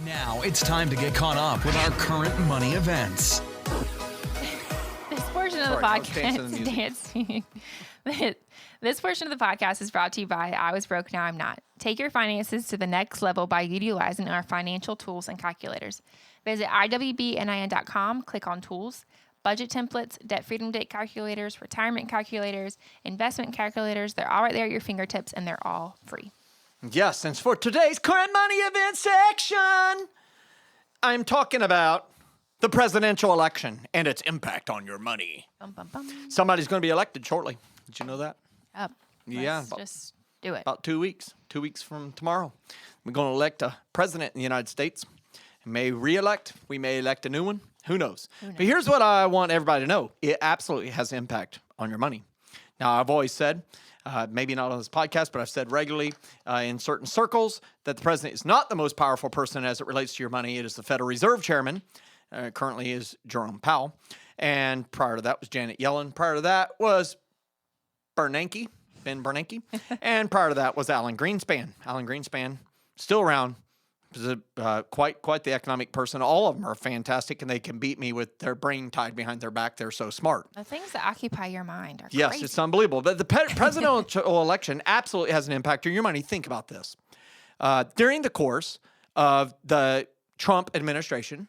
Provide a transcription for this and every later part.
Now it's time to get caught up with our current money events. This portion of the podcast, This portion of the podcast is brought to you by I Was Broke, Now I'm Not. Take your finances to the next level by utilizing our financial tools and calculators. Visit iwbnin.com, click on tools, budget templates, debt freedom date calculators, retirement calculators, investment calculators. They're all right there at your fingertips, and they're all free. Yes, and for today's current money event section, I'm talking about the presidential election and its impact on your money. Bum, bum, bum. Somebody's going to be elected shortly. Did you know that? Up. Yeah. Let's just do it. About 2 weeks. 2 weeks from tomorrow. We're going to elect a president in the United States. We may re-elect. We may elect a new one. Who knows? But here's what I want everybody to know. It absolutely has impact on your money. Now, I've always said, maybe not on this podcast, but I've said regularly in certain circles that the president is not the most powerful person as it relates to your money. It is the Federal Reserve Chairman. Currently is Jerome Powell. And prior to that was Janet Yellen. Prior to that was Ben Bernanke. And prior to that was Alan Greenspan. Alan Greenspan, still around, is quite the economic person. All of them are fantastic, and they can beat me with their brain tied behind their back. They're so smart. The things that occupy your mind are Yes, crazy. it's unbelievable. But the presidential election absolutely has an impact on your money. Think about this. During the course of the Trump administration,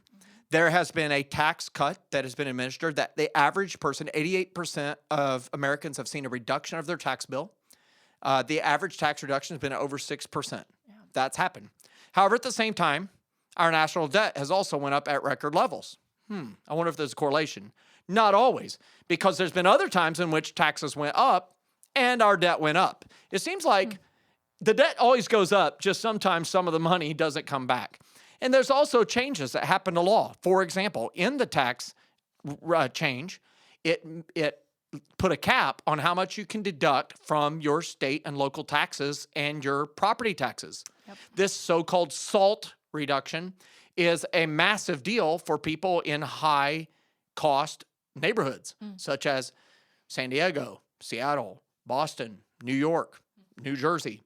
there has been a tax cut that has been administered that the average person, 88% of Americans have seen a reduction of their tax bill. The average tax reduction has been over 6%. Yeah. That's happened. However, at the same time, our national debt has also went up at record levels. I wonder if there's a correlation. Not always, because there's been other times in which taxes went up and our debt went up. It seems like the debt always goes up, just sometimes some of the money doesn't come back. And there's also changes that happen to law. For example, in the tax change, it put a cap on how much you can deduct from your state and local taxes and your property taxes. Yep. This so-called SALT reduction is a massive deal for people in high-cost neighborhoods, such as San Diego, Seattle, Boston, New York, New Jersey.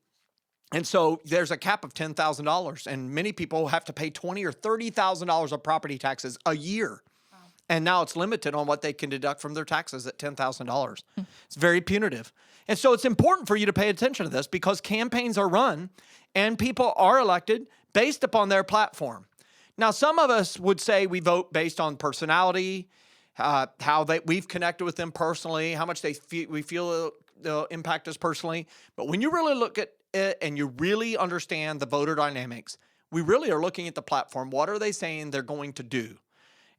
And so there's a cap of $10,000, and many people have to pay $20,000 or $30,000 of property taxes a year. Wow. And now it's limited on what they can deduct from their taxes at $10,000. It's very punitive. And so it's important for you to pay attention to this because campaigns are run and people are elected based upon their platform. Now, some of us would say we vote based on personality, how we've connected with them personally, how much we feel they'll impact us personally. But when you really look at it and you really understand the voter dynamics, we really are looking at the platform. What are they saying they're going to do?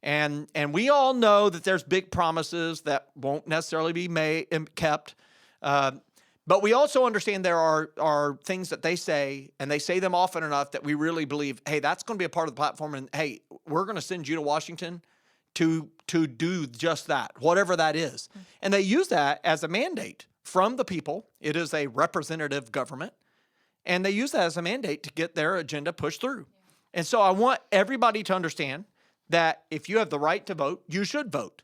And we all know that there's big promises that won't necessarily be kept. But we also understand there are things that they say, and they say them often enough that we really believe, hey, that's going to be a part of the platform. And hey, we're going to send you to Washington to do just that, whatever that is. And they use that as a mandate from the people. It is a representative government. And they use that as a mandate to get their agenda pushed through. Yeah. And so I want everybody to understand that if you have the right to vote, you should vote.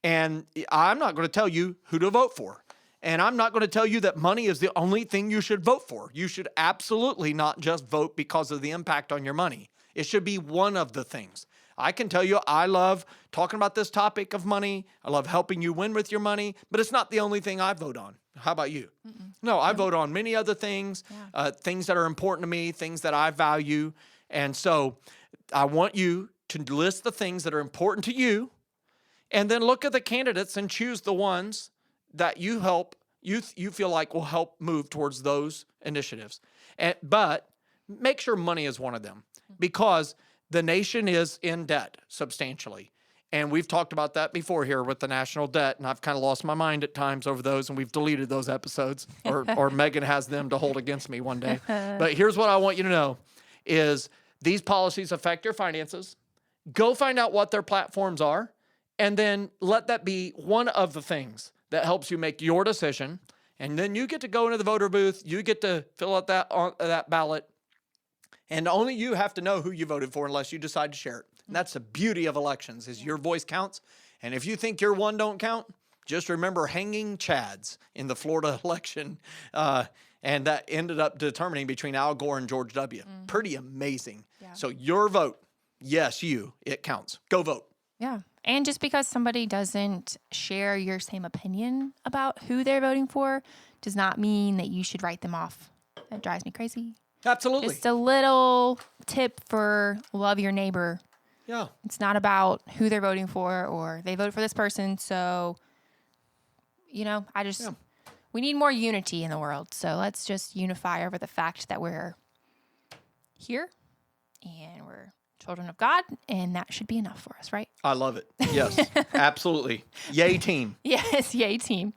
And I'm not going to tell you who to vote for. And I'm not going to tell you that money is the only thing you should vote for. You should absolutely not just vote because of the impact on your money. It should be one of the things. I can tell you I love talking about this topic of money. I love helping you win with your money, but it's not the only thing I vote on. How about you? No, I vote on many other things, things that are important to me, things that I value. And so I want you to list the things that are important to you and then look at the candidates and choose the ones that you feel like will help move towards those initiatives. But make sure money is one of them because the nation is in debt substantially. And we've talked about that before here with the national debt, and I've kind of lost my mind at times over those, and we've deleted those episodes, or Megan has them to hold against me one day. But here's what I want you to know is these policies affect your finances. Go find out what their platforms are, and then let that be one of the things that helps you make your decision. And then you get to go into the voter booth. You get to fill out that ballot. And only you have to know who you voted for unless you decide to share it. And that's the beauty of elections is your voice counts. And if you think your one don't count, just remember hanging chads in the Florida election. And that ended up determining between Al Gore and George W. Pretty amazing. Yeah. So your vote, yes, it counts. Go vote. Yeah. And just because somebody doesn't share your same opinion about who they're voting for does not mean that you should write them off. That drives me crazy. Absolutely. Just a little tip for love your neighbor. Yeah. It's not about who they're voting for or they vote for this person. So, we need more unity in the world. So let's just unify over the fact that we're here and we're children of God, and that should be enough for us, right? I love it. Yes, absolutely. Yay, team. Yes, yay, team.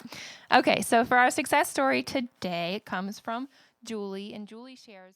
Okay, so for our success story today, it comes from Julie, and Julie shares